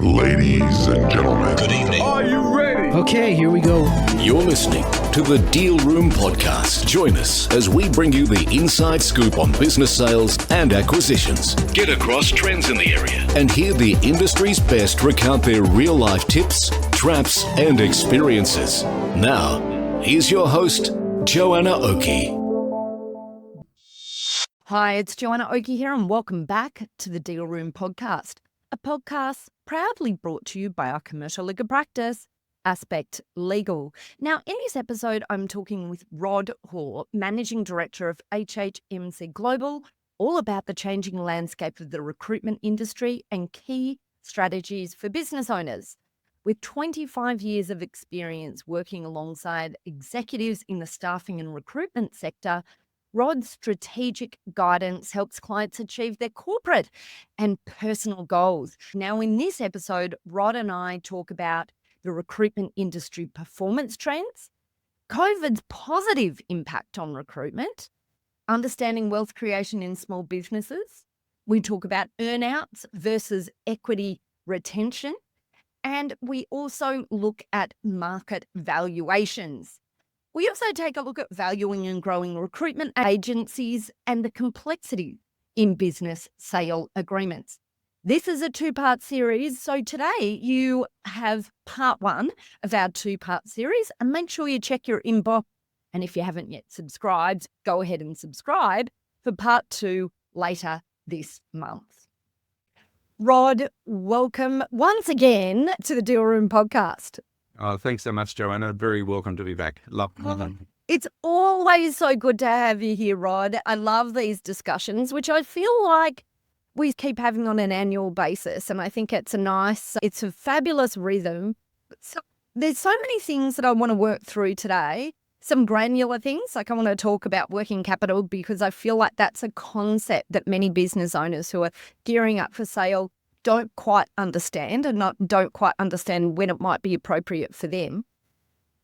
Ladies and gentlemen, Good evening. Are you ready? Okay, here we go. You're listening to the Deal Room Podcast. Join us as we bring you the inside scoop on business sales and acquisitions. Get across trends in the area and hear the industry's best recount their real-life tips, traps, and experiences. Now, here's your host, Joanna Oakey. Hi, it's Joanna Oakey here, and welcome back to the Deal Room Podcast, a podcast proudly brought to you by our commercial legal practice, Aspect Legal. Now, in this episode, I'm talking with Rod Hore, Managing Director of HHMC Global, all about the changing landscape of the recruitment industry and key strategies for business owners. With 25 years of experience working alongside executives in the staffing and recruitment sector, Rod's strategic guidance helps clients achieve their corporate and personal goals. Now, in this episode, Rod and I talk about the recruitment industry performance trends, COVID's positive impact on recruitment, understanding wealth creation in small businesses. We talk about earnouts versus equity retention, and we also look at market valuations. We also take a look at valuing and growing recruitment agencies and the complexity in business sale agreements. This is a two-part series, so today you have part one of our two-part series, and make sure you check your inbox, and if you haven't yet subscribed, go ahead and subscribe for part two later this month. Rod, welcome once again to the Deal Room Podcast. Oh, thanks so much, Joanna. Very welcome to be back. Love it. It's always so good to have you here, Rod. I love these discussions, which I feel like we keep having on an annual basis. And I think it's a fabulous rhythm. So there's so many things that I want to work through today. Some granular things, like I want to talk about working capital, because I feel like that's a concept that many business owners who are gearing up for sale don't quite understand, and don't quite understand when it might be appropriate for them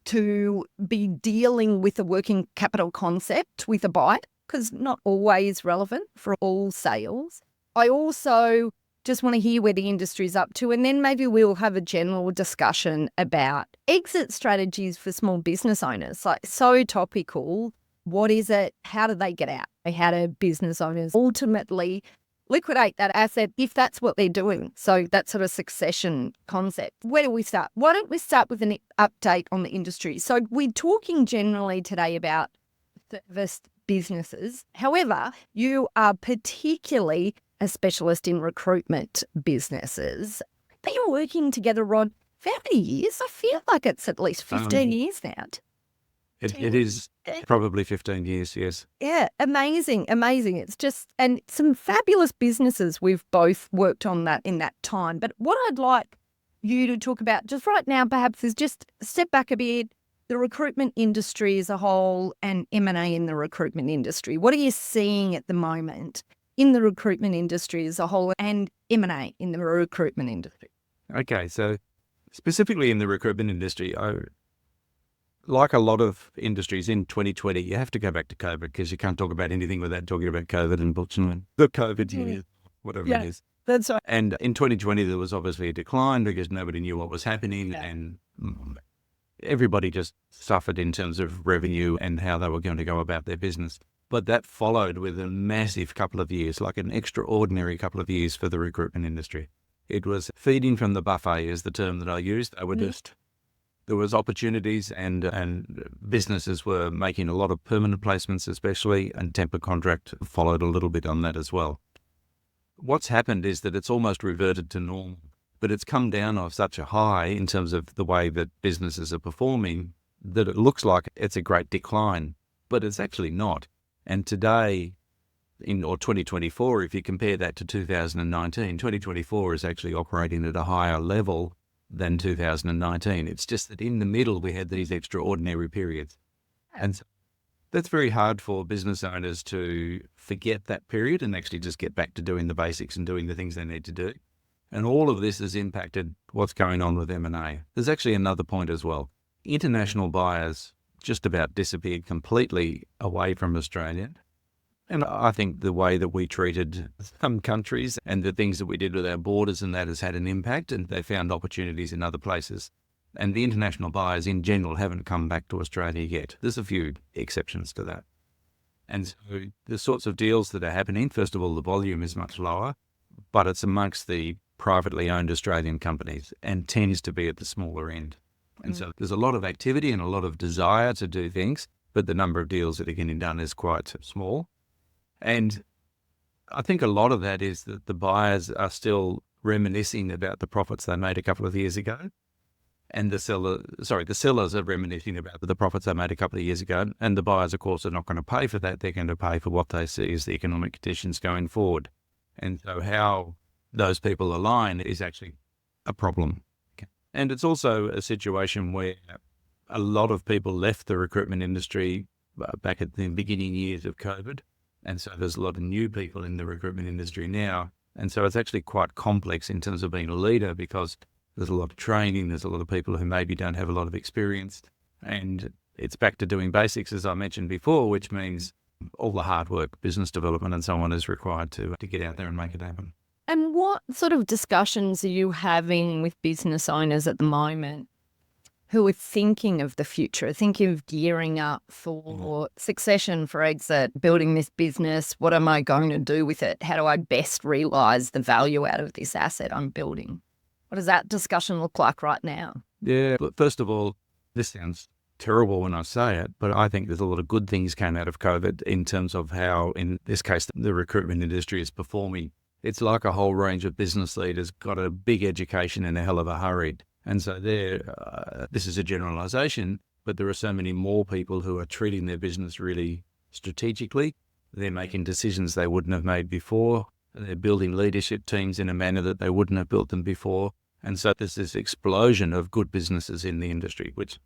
to be dealing with a working capital concept with a bite, because not always relevant for all sales. I also just want to hear where the industry's up to, and then maybe we'll have a general discussion about exit strategies for small business owners. Like, so topical. What is it? How do they get out? How do business owners ultimately liquidate that asset if that's what they're doing? So that sort of succession concept. Where do we start? Why don't we start with an update on the industry? So we're talking generally today about service businesses. However, you are particularly a specialist in recruitment businesses. They're working together, Rod, for how many years? I feel like it's at least 15 years now. It is probably 15 years, yes. Yeah, amazing. It's just, and some fabulous businesses we've both worked on that in that time. But what I'd like you to talk about just right now, perhaps, is just step back a bit, the recruitment industry as a whole and M&A in the recruitment industry. What are you seeing at the moment in the recruitment industry as a whole and M&A in the recruitment industry? Okay, so specifically in the recruitment industry, like a lot of industries in 2020, you have to go back to COVID, because you can't talk about anything without talking about COVID, unfortunately. The COVID year, whatever it is. That's right. And in 2020, there was obviously a decline because nobody knew what was happening, and everybody just suffered in terms of revenue and how they were going to go about their business. But that followed with a massive couple of years, like an extraordinary couple of years for the recruitment industry. It was feeding from the buffet is the term that I used. They were just... There was opportunities, and businesses were making a lot of permanent placements especially, and temporary contract followed a little bit on that as well. What's happened is that it's almost reverted to normal, but it's come down off such a high in terms of the way that businesses are performing that it looks like it's a great decline, but it's actually not. And today, or 2024, if you compare that to 2019, 2024 is actually operating at a higher level than 2019. It's just that in the middle we had these extraordinary periods. And so that's very hard for business owners to forget that period and actually just get back to doing the basics and doing the things they need to do. And all of this has impacted what's going on with M&A. There's actually another point as well. International buyers just about disappeared completely away from Australia. And I think the way that we treated some countries and the things that we did with our borders and that has had an impact, and they found opportunities in other places. And the international buyers in general haven't come back to Australia yet. There's a few exceptions to that. And so the sorts of deals that are happening, first of all, the volume is much lower, but it's amongst the privately owned Australian companies and tends to be at the smaller end. And so there's a lot of activity and a lot of desire to do things, but the number of deals that are getting done is quite small. And I think a lot of that is that the buyers are still reminiscing about the profits they made a couple of years ago. And the sellers are reminiscing about the profits they made a couple of years ago. And the buyers, of course, are not going to pay for that. They're going to pay for what they see as the economic conditions going forward. And so how those people align is actually a problem. And it's also a situation where a lot of people left the recruitment industry back at the beginning years of COVID. And so there's a lot of new people in the recruitment industry now. And so it's actually quite complex in terms of being a leader, because there's a lot of training. There's a lot of people who maybe don't have a lot of experience. And it's back to doing basics, as I mentioned before, which means all the hard work, business development and so on is required to get out there and make it happen. And what sort of discussions are you having with business owners at the moment who are thinking of the future, thinking of gearing up for succession, for exit, building this business? What am I going to do with it? How do I best realise the value out of this asset I'm building? What does that discussion look like right now? Yeah, but first of all, this sounds terrible when I say it, but I think there's a lot of good things came out of COVID in terms of how, in this case, the recruitment industry is performing. It's like a whole range of business leaders got a big education in a hell of a hurry. And so this is a generalisation, but there are so many more people who are treating their business really strategically. They're making decisions they wouldn't have made before. They're building leadership teams in a manner that they wouldn't have built them before. And so there's this explosion of good businesses in the industry, which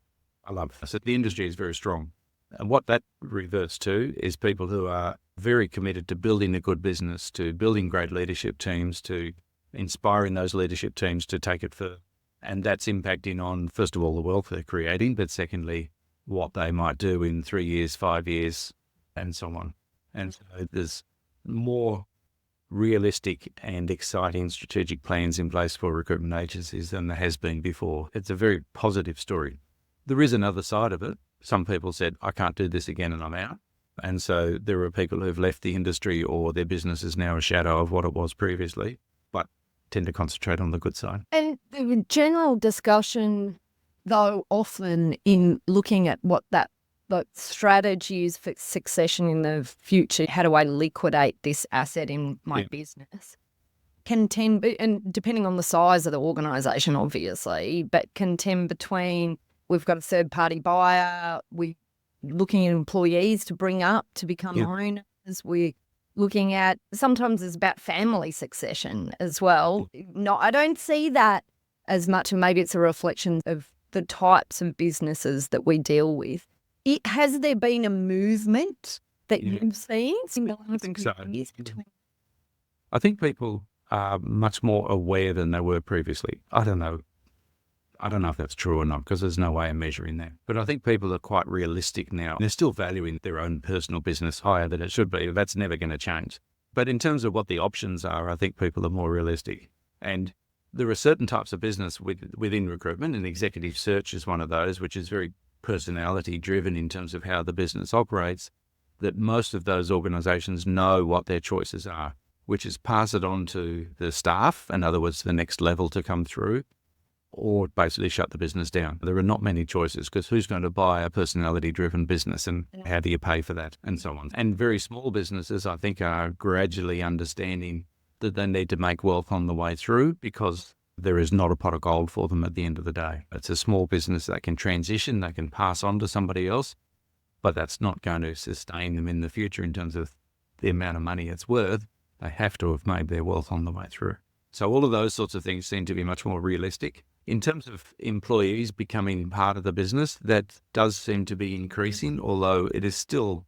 I love. So the industry is very strong. And what that reverts to is people who are very committed to building a good business, to building great leadership teams, to inspiring those leadership teams to take it further. And that's impacting on, first of all, the wealth they're creating, but secondly, what they might do in 3 years, 5 years, and so on. And so there's more realistic and exciting strategic plans in place for recruitment agencies than there has been before. It's a very positive story. There is another side of it. Some people said, I can't do this again and I'm out. And so there are people who've left the industry, or their business is now a shadow of what it was previously, but tend to concentrate on the good side. And the general discussion, though, often in looking at what that strategies for succession in the future, how do I liquidate this asset in my business, can tend, and depending on the size of the organisation, obviously, but can tend between, we've got a third-party buyer, we're looking at employees to bring up to become owners, we're looking at, sometimes it's about family succession as well. No, I don't see that as much, and maybe it's a reflection of the types of businesses that we deal with. Has there been a movement that you've seen? I think so. I think people are much more aware than they were previously. I don't know if that's true or not, because there's no way of measuring that. But I think people are quite realistic now. They're still valuing their own personal business higher than it should be. That's never going to change. But in terms of what the options are, I think people are more realistic. And there are certain types of business within recruitment, and executive search is one of those, which is very personality driven in terms of how the business operates, that most of those organisations know what their choices are, which is pass it on to the staff, in other words, the next level to come through, or basically shut the business down. There are not many choices, because who's going to buy a personality driven business, and how do you pay for that, and so on. And very small businesses, I think, are gradually understanding that they need to make wealth on the way through, because there is not a pot of gold for them at the end of the day. It's a small business that can transition, they can pass on to somebody else, but that's not going to sustain them in the future in terms of the amount of money it's worth. They have to have made their wealth on the way through. So all of those sorts of things seem to be much more realistic. In terms of employees becoming part of the business, that does seem to be increasing, although it is still,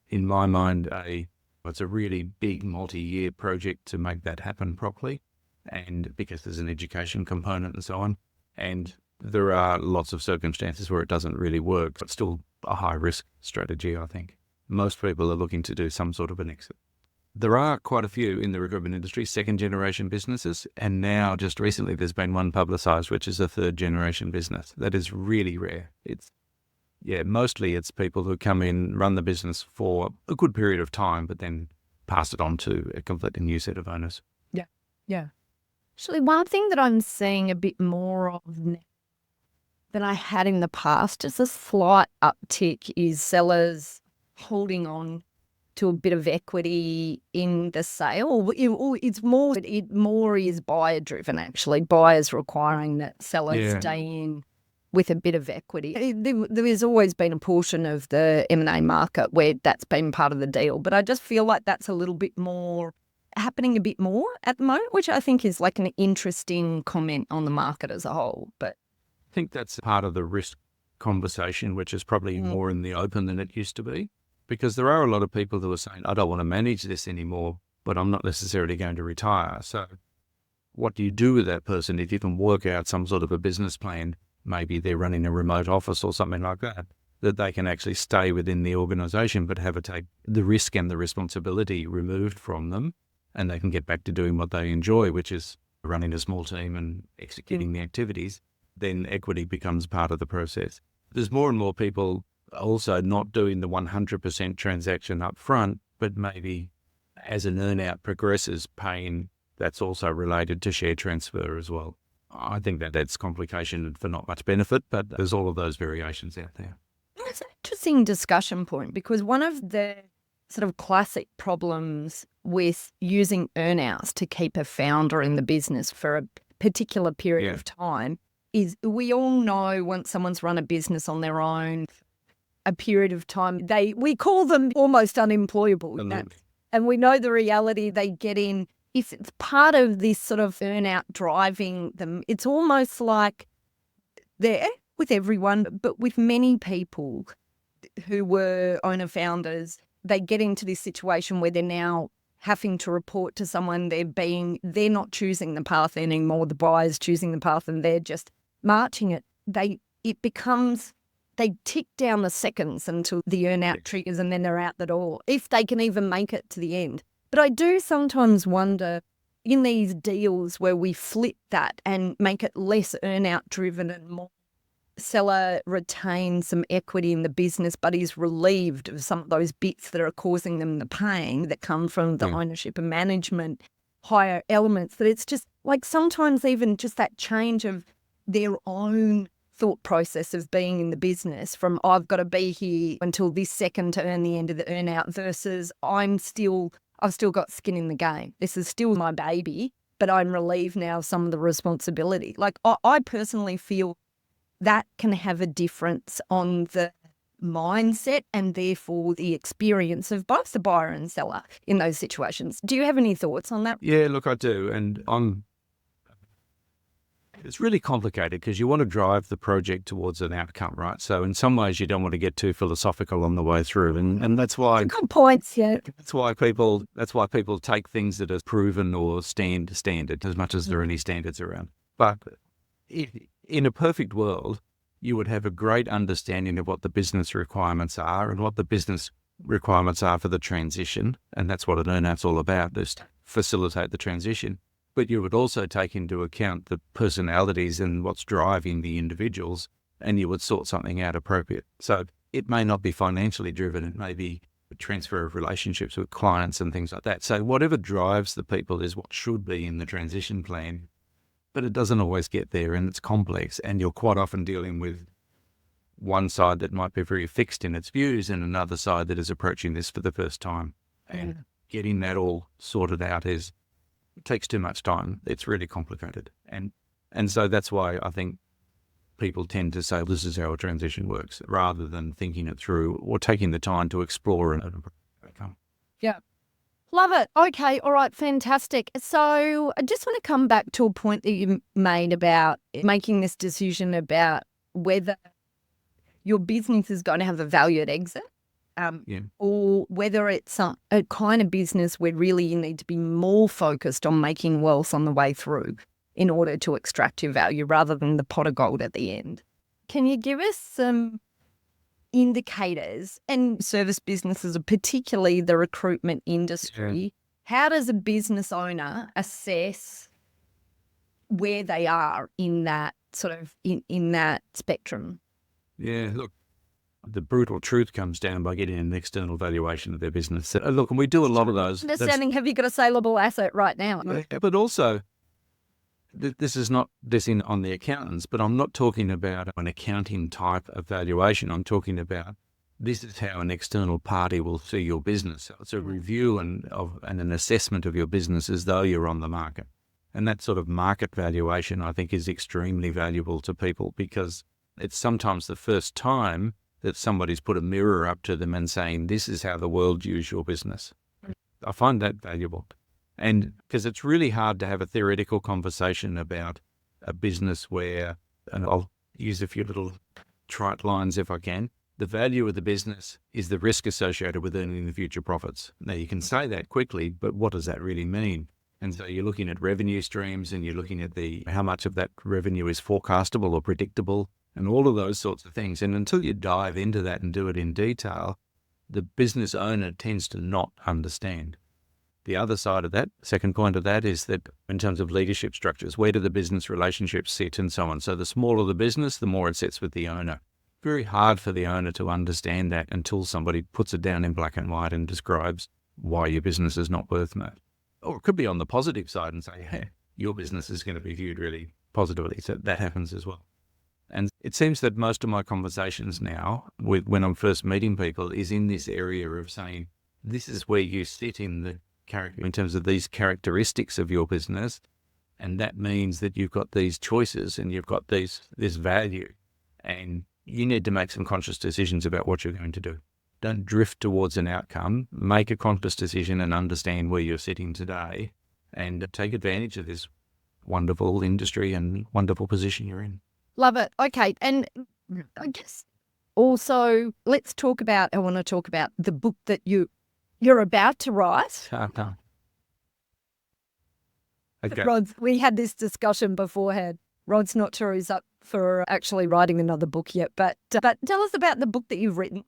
in my mind, it's a really big multi-year project to make that happen properly. And because there's an education component and so on. And there are lots of circumstances where it doesn't really work, but still a high risk strategy, I think. most people are looking to do some sort of an exit. There are quite a few in the recruitment industry, second-generation businesses, and now just recently there's been one publicised, which is a third-generation business. That is really rare. Mostly it's people who come in, run the business for a good period of time, but then pass it on to a completely new set of owners. Yeah. Actually, one thing that I'm seeing a bit more of now than I had in the past is a slight uptick is sellers holding on to a bit of equity in the sale. It more is buyer driven, actually. Buyers requiring that sellers stay in with a bit of equity. There has always been a portion of the M&A market where that's been part of the deal, but I just feel like that's a little bit more happening a bit more at the moment, which I think is like an interesting comment on the market as a whole. But I think that's part of the risk conversation, which is probably more in the open than it used to be, because there are a lot of people who are saying, I don't want to manage this anymore, but I'm not necessarily going to retire. So what do you do with that person if you can work out some sort of a business plan? Maybe they're running a remote office or something like that they can actually stay within the organisation, but have take the risk and the responsibility removed from them, and they can get back to doing what they enjoy, which is running a small team and executing the activities. Then equity becomes part of the process. There's more and more people also not doing the 100% transaction up front, but maybe as an earnout progresses, paying that's also related to share transfer as well. I think that's complication for not much benefit, but there's all of those variations out there. It's an interesting discussion point, because one of the sort of classic problems with using earnouts to keep a founder in the business for a particular period of time is we all know once someone's run a business on their own, a period of time, we call them almost unemployable. And we know the reality they get in. If it's part of this sort of earnout driving them, it's almost like they're with everyone, but with many people who were owner-founders, they get into this situation where they're now having to report to someone. They're not choosing the path anymore. The buyer's choosing the path and they're just marching it. They tick down the seconds until the earnout triggers, and then they're out the door, if they can even make it to the end. But I do sometimes wonder, in these deals where we flip that and make it less earnout driven and more seller retains some equity in the business but is relieved of some of those bits that are causing them the pain that come from the ownership and management higher elements, that it's just like sometimes even just that change of their own thought process of being in the business from I've got to be here until this second to earn the end of the earnout versus I've still got skin in the game. This is still my baby, but I'm relieved now of some of the responsibility. Like I personally feel that can have a difference on the mindset and therefore the experience of both the buyer and seller in those situations. Do you have any thoughts on that? Yeah, look, I do. And it's really complicated because you want to drive the project towards an outcome, right? So in some ways you don't want to get too philosophical on the way through. And that's why good points, That's why people take things that are proven or standard as much as there are any standards around. But in a perfect world, you would have a great understanding of what the business requirements are and what the business requirements are for the transition. And that's what an earnout's all about, is to facilitate the transition. But you would also take into account the personalities and what's driving the individuals, and you would sort something out appropriate. So it may not be financially driven. It may be a transfer of relationships with clients and things like that. So whatever drives the people is what should be in the transition plan. But it doesn't always get there, and it's complex, and you're quite often dealing with one side that might be very fixed in its views and another side that is approaching this for the first time. And getting that all sorted out it takes too much time. It's really complicated. And so that's why I think people tend to say this is how a transition works, rather than thinking it through or taking the time to explore an outcome. Yeah. Love it. Okay. All right. Fantastic. So I just want to come back to a point that you made about making this decision about whether your business is going to have a value at exit or whether it's a kind of business where really you need to be more focused on making wealth on the way through in order to extract your value rather than the pot of gold at the end. Can you give us some indicators, and service businesses, particularly the recruitment industry, how does a business owner assess where they are in that sort of in that spectrum? Yeah, look, the brutal truth comes down by getting an external valuation of their business. So, look, and we do a lot of those. Understanding, have you got a saleable asset right now? But also, this is not on the accountants, but I'm not talking about an accounting type of valuation. I'm talking about this is how an external party will see your business. So it's a review and an assessment of your business as though you're on the market. And that sort of market valuation, I think, is extremely valuable to people because it's sometimes the first time that somebody's put a mirror up to them and saying, this is how the world views your business. I find that valuable. And because it's really hard to have a theoretical conversation about a business where, and I'll use a few little trite lines if I can, the value of the business is the risk associated with earning the future profits. Now, you can say that quickly, but what does that really mean? And so you're looking at revenue streams and you're looking at how much of that revenue is forecastable or predictable and all of those sorts of things. And until you dive into that and do it in detail, the business owner tends to not understand. The other side of that, second point of that, is that in terms of leadership structures, where do the business relationships sit and so on? So the smaller the business, the more it sits with the owner. Very hard for the owner to understand that until somebody puts it down in black and white and describes why your business is not worth much. Or it could be on the positive side and say, hey, your business is going to be viewed really positively. So that happens as well. And it seems that most of my conversations now, when I'm first meeting people, is in this area of saying, this is where you sit in the character in terms of these characteristics of your business. And that means that you've got these choices and you've got this value. And you need to make some conscious decisions about what you're going to do. Don't drift towards an outcome. Make a conscious decision and understand where you're sitting today and take advantage of this wonderful industry and wonderful position you're in. Love it. Okay. And I guess also I want to talk about the book that you're about to write. Okay. Rod, we had this discussion beforehand. Rod's not sure he's up for actually writing another book yet, but tell us about the book that you've written,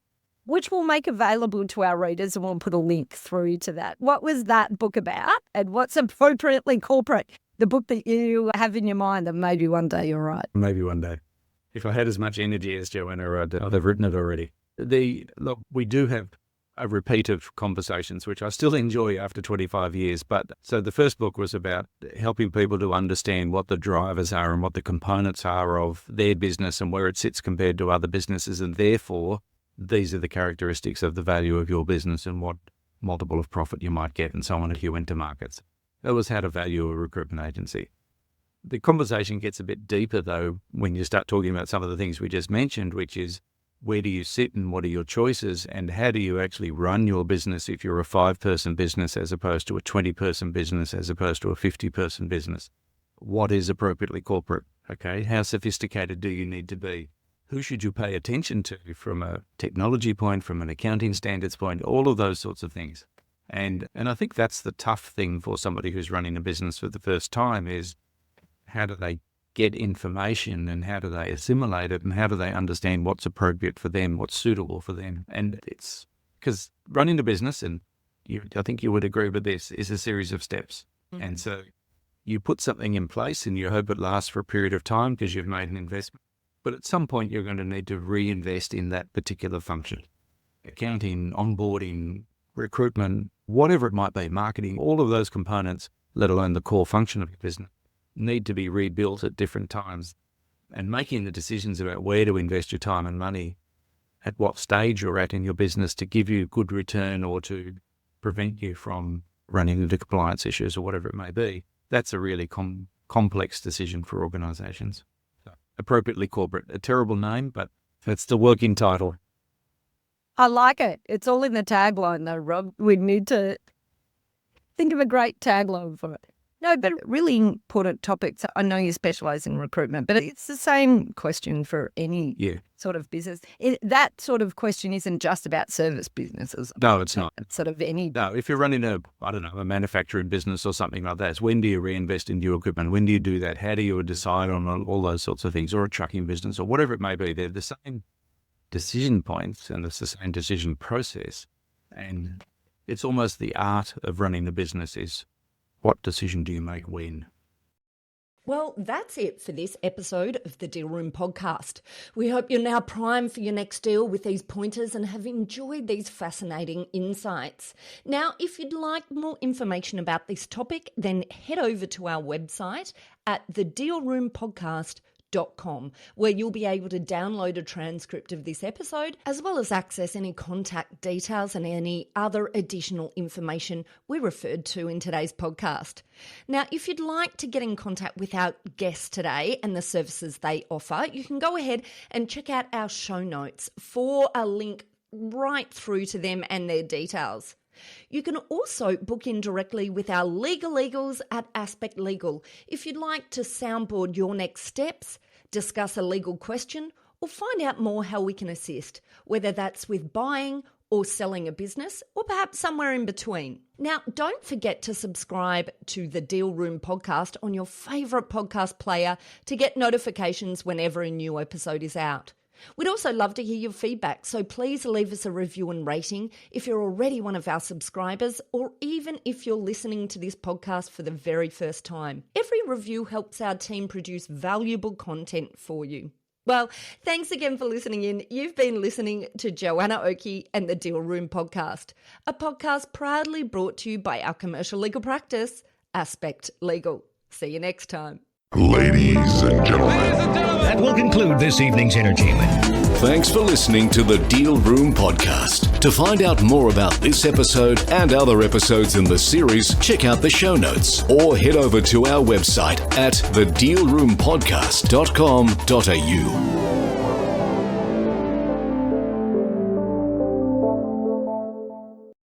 which we'll make available to our readers, and we'll put a link through to that. What was that book about, and what's appropriately corporate? The book that you have in your mind that maybe one day you'll write. Maybe one day. If I had as much energy as Joanna, I'd have written it already. Look, we do have a repeat of conversations, which I still enjoy after 25 years. But so the first book was about helping people to understand what the drivers are and what the components are of their business and where it sits compared to other businesses. And therefore, these are the characteristics of the value of your business and what multiple of profit you might get and so on if you went to markets. That was how to value a recruitment agency. The conversation gets a bit deeper, though, when you start talking about some of the things we just mentioned, which is where do you sit and what are your choices and how do you actually run your business if you're a 5-person business as opposed to a 20-person business as opposed to a 50-person business? What is appropriately corporate? Okay, how sophisticated do you need to be? Who should you pay attention to from a technology point, from an accounting standards point, all of those sorts of things. And I think that's the tough thing for somebody who's running a business for the first time is how do they get information and how do they assimilate it and how do they understand what's appropriate for them, what's suitable for them. And it's because running a business, and I think you would agree with this, is a series of steps. Mm-hmm. And so you put something in place and you hope it lasts for a period of time because you've made an investment. But at some point you're going to need to reinvest in that particular function. Accounting, onboarding, recruitment, whatever it might be, marketing, all of those components, let alone the core function of your business, need to be rebuilt at different times. And making the decisions about where to invest your time and money, at what stage you're at in your business to give you good return or to prevent you from running into compliance issues or whatever it may be, that's a really complex decision for organisations. So, appropriately corporate, a terrible name, but it's the working title. I like it. It's all in the tagline though, Rob. We need to think of a great tagline for it. No, but really important topics. I know you specialise in recruitment, but it's the same question for any sort of business. That sort of question isn't just about service businesses. No, it's not. It's sort of any... No, if you're running a manufacturing business or something like that, it's when do you reinvest in your equipment? When do you do that? How do you decide on all those sorts of things? Or a trucking business or whatever it may be. They're the same decision points and it's the same decision process. And it's almost the art of running the business is what decision do you make when? Well, that's it for this episode of the Deal Room podcast. We hope you're now primed for your next deal with these pointers and have enjoyed these fascinating insights. Now, if you'd like more information about this topic, then head over to our website at thedealroompodcast.com, where you'll be able to download a transcript of this episode, as well as access any contact details and any other additional information we referred to in today's podcast. Now, if you'd like to get in contact with our guests today and the services they offer, you can go ahead and check out our show notes for a link right through to them and their details. You can also book in directly with our legals at Aspect Legal if you'd like to soundboard your next steps, discuss a legal question, or find out more how we can assist, whether that's with buying or selling a business, or perhaps somewhere in between. Now, don't forget to subscribe to the Deal Room podcast on your favourite podcast player to get notifications whenever a new episode is out. We'd also love to hear your feedback, so please leave us a review and rating if you're already one of our subscribers, or even if you're listening to this podcast for the very first time. Every review helps our team produce valuable content for you. Well, thanks again for listening in. You've been listening to Joanna Oakey and the Deal Room podcast, a podcast proudly brought to you by our commercial legal practice, Aspect Legal. See you next time. Ladies and gentlemen. That will conclude this evening's entertainment. Thanks for listening to the Deal Room podcast. To find out more about this episode and other episodes in the series, check out the show notes or head over to our website at thedealroompodcast.com.au.